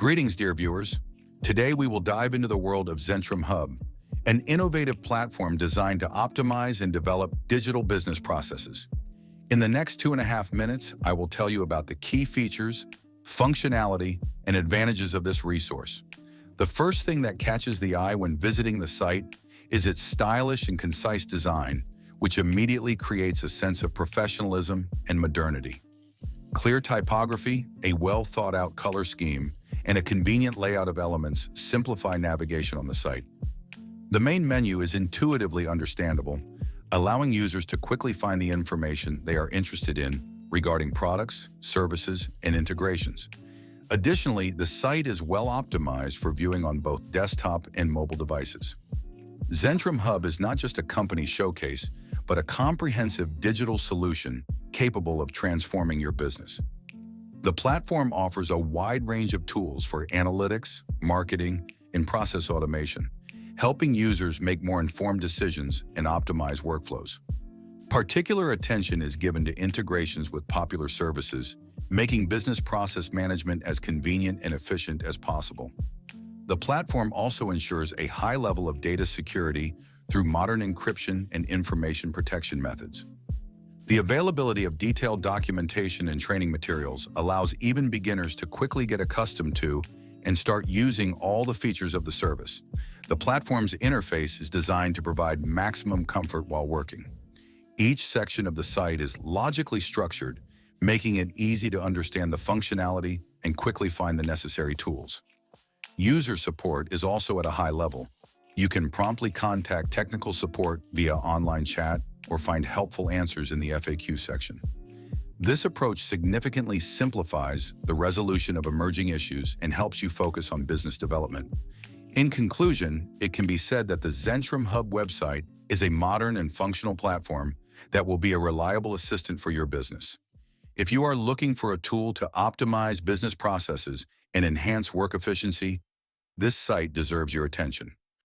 Greetings, dear viewers. Today we will dive into the world of Zentrum Hub, an innovative platform designed to optimize and develop digital business processes. In the next 2.5 minutes, I will tell you about the key features, functionality, and advantages of this resource. The first thing that catches the eye when visiting the site is its stylish and concise design, which immediately creates a sense of professionalism and modernity. Clear typography, a well-thought-out color scheme, and a convenient layout of elements simplify navigation on the site. The main menu is intuitively understandable, allowing users to quickly find the information they are interested in regarding products, services, and integrations. Additionally, the site is well optimized for viewing on both desktop and mobile devices. Zentrum Hub is not just a company showcase, but a comprehensive digital solution capable of transforming your business. The platform offers a wide range of tools for analytics, marketing, and process automation, helping users make more informed decisions and optimize workflows. Particular attention is given to integrations with popular services, making business process management as convenient and efficient as possible. The platform also ensures a high level of data security through modern encryption and information protection methods. The availability of detailed documentation and training materials allows even beginners to quickly get accustomed to and start using all the features of the service. The platform's interface is designed to provide maximum comfort while working. Each section of the site is logically structured, making it easy to understand the functionality and quickly find the necessary tools. User support is also at a high level. You can promptly contact technical support via online chat or find helpful answers in the FAQ section. This approach significantly simplifies the resolution of emerging issues and helps you focus on business development. In conclusion, it can be said that the Zentrum Hub website is a modern and functional platform that will be a reliable assistant for your business. If you are looking for a tool to optimize business processes and enhance work efficiency, this site deserves your attention.